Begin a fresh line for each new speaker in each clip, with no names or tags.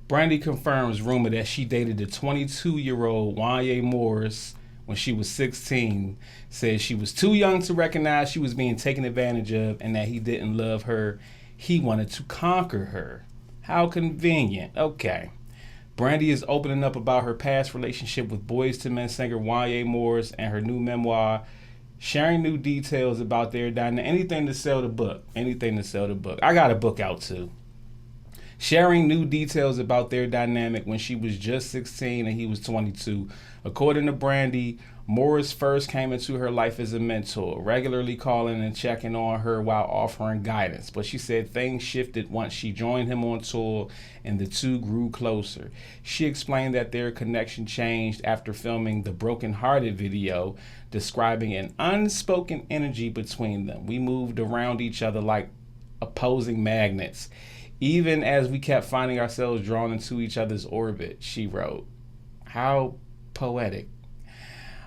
Brandy confirms rumor that she dated the 22-year-old Wanya Morris when she was 16. Says she was too young to recognize she was being taken advantage of and that he didn't love her. He wanted to conquer her. How convenient. Okay. Brandy is opening up about her past relationship with Boyz II Men singer Wanya Morris and her new memoir, sharing new details about their dynamic. Anything to sell the book. Anything to sell the book. I got a book out too. Sharing new details about their dynamic when she was just 16 and he was 22. According to Brandy, Morris first came into her life as a mentor, regularly calling and checking on her while offering guidance. But she said things shifted once she joined him on tour and the two grew closer. She explained that their connection changed after filming the Broken Hearted video, describing an unspoken energy between them. We moved around each other like opposing magnets, even as we kept finding ourselves drawn into each other's orbit, she wrote. How poetic.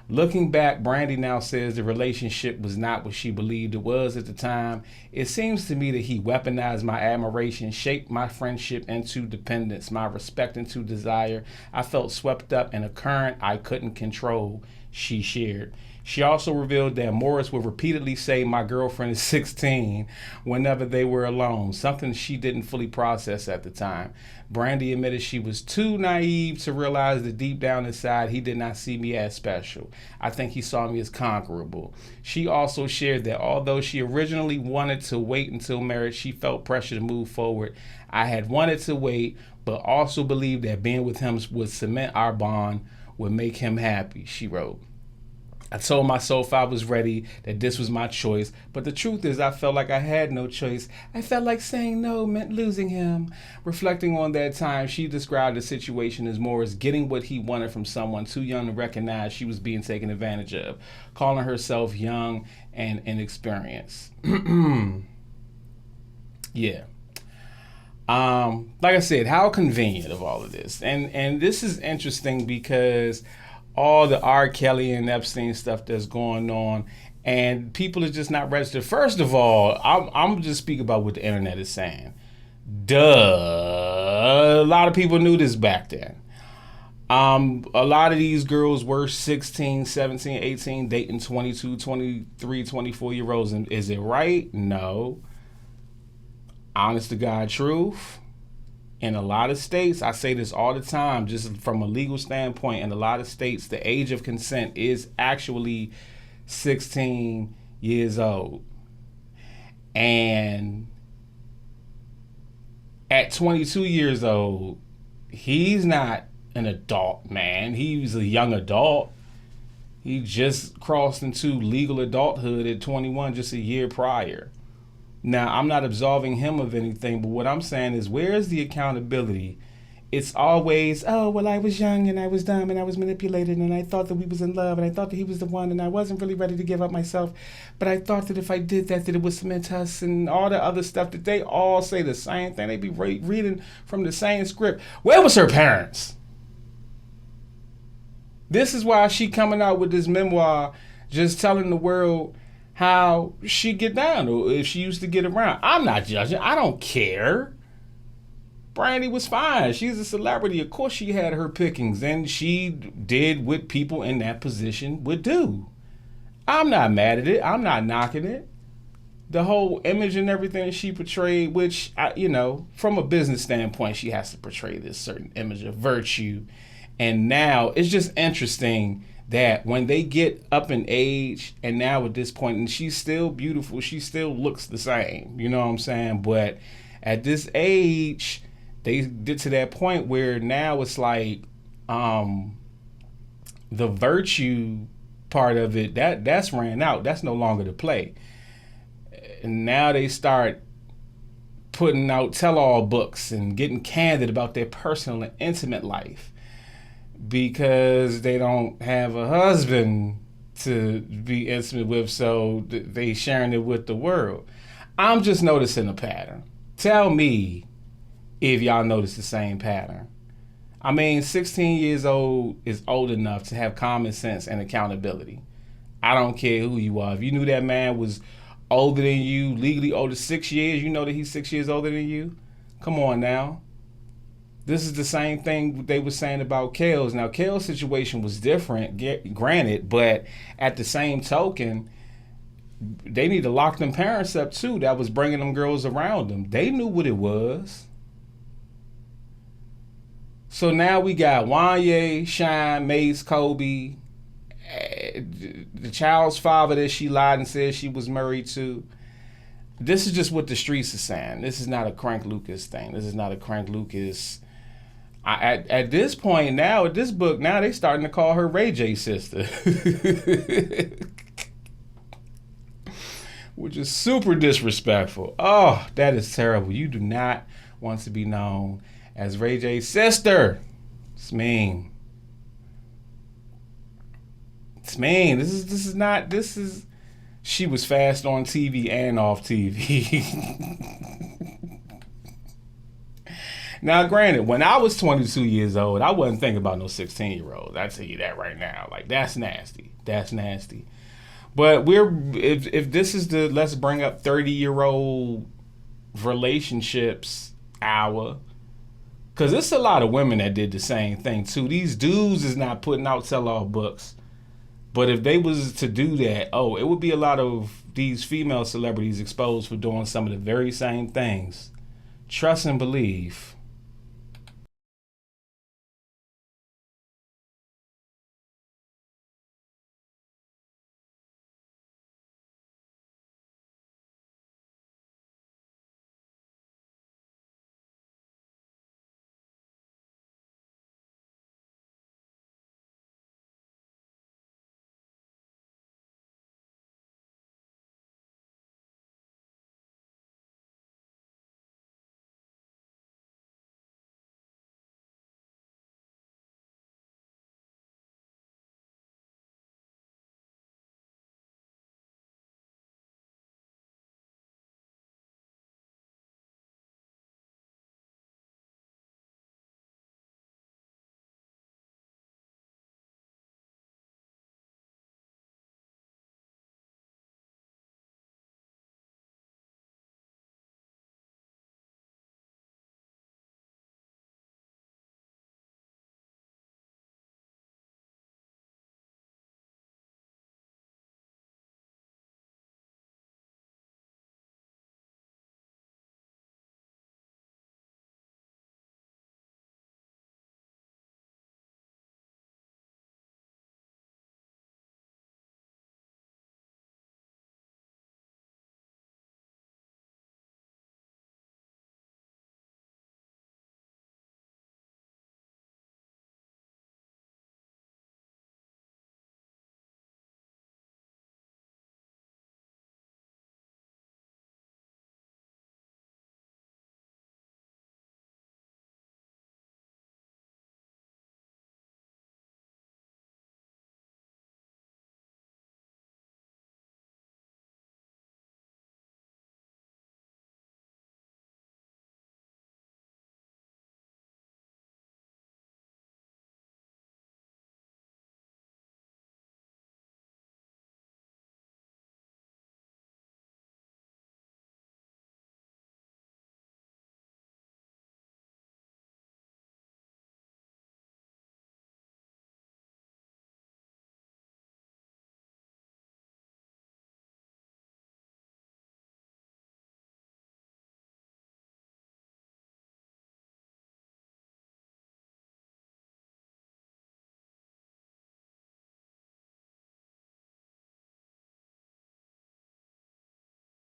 Looking back, Brandy now says the relationship was not what she believed it was at the time. It seems to me that he weaponized my admiration, shaped my friendship into dependence, my respect into desire. I felt swept up in a current I couldn't control, she shared. She also revealed that Morris would repeatedly say, "My girlfriend is 16," whenever they were alone, something she didn't fully process at the time. Brandy admitted she was too naive to realize that deep down inside, he did not see me as special. I think he saw me as conquerable. She also shared that although she originally wanted to wait until marriage, she felt pressure to move forward. I had wanted to wait, but also believed that being with him would cement our bond, would make him happy, she wrote. I told myself I was ready, that this was my choice, but the truth is I felt like I had no choice. I felt like saying no meant losing him. Reflecting on that time, she described the situation as Morris getting what he wanted from someone too young to recognize she was being taken advantage of, calling herself young and inexperienced. Yeah. Like I said, how convenient of all of this. And this is interesting because all the R. Kelly and Epstein stuff that's going on, and people are just not registered. First of all, I'm just speaking about what the internet is saying. Duh. A lot of people knew this back then. A lot of these girls were 16, 17, 18, dating 22, 23, 24-year-olds. And is it right? No. Honest to God truth. In a lot of states, I say this all the time, just from a legal standpoint, in a lot of states, the age of consent is actually 16 years old. And at 22 years old, he's not an adult man. He was a young adult. He just crossed into legal adulthood at 21, just a year prior. Now, I'm not absolving him of anything, but what I'm saying is, where is the accountability? It's always, oh, well, I was young and I was dumb and I was manipulated and I thought that we was in love and I thought that he was the one and I wasn't really ready to give up myself, but I thought that if I did that, that it would cement us, and all the other stuff that they all say the same thing. They be reading from the same script. Where was her parents? This is why she coming out with this memoir, just telling the world how she get down, or if she used to get around. I'm not judging. I don't care. Brandy was fine. She's a celebrity. Of course she had her pickings, and she did what people in that position would do. I'm not mad at it. I'm not knocking it. The whole image and everything she portrayed, which, from a business standpoint, she has to portray this certain image of virtue. And now it's just interesting that when they get up in age, and now at this point, and she's still beautiful, she still looks the same, you know what I'm saying? But at this age, they get to that point where now it's like the virtue part of it, that's ran out. That's no longer the play. And now they start putting out tell-all books and getting candid about their personal and intimate life, because they don't have a husband to be intimate with, so they sharing it with the world. I'm just noticing a pattern. Tell me if y'all notice the same pattern. I mean, 16 years old is old enough to have common sense and accountability. I don't care who you are. If you knew that man was older than you, legally older 6 years, you know that he's 6 years older than you? Come on now. This is the same thing they were saying about Kale's. Now, Kale's situation was different, granted, but at the same token, they need to lock them parents up too. That was bringing them girls around them. They knew what it was. So now we got Wanya, Shine, Mace, Kobe, the child's father that she lied and said she was married to. This is just what the streets are saying. This is not a Crank Lucas thing. This is not a Crank Lucas. At this point now, at this book, now they starting to call her Ray J's sister. Which is super disrespectful. Oh, that is terrible. You do not want to be known as Ray J's sister. It's mean. It's mean. This is she was fast on TV and off TV. Now, granted, when I was 22 years old, I wasn't thinking about no 16-year-olds. I tell you that right now. Like, that's nasty. That's nasty. But if this is the let's bring up 30-year-old relationships hour, because it's a lot of women that did the same thing too. These dudes is not putting out sell-off books. But if they was to do that, it would be a lot of these female celebrities exposed for doing some of the very same things. Trust and believe.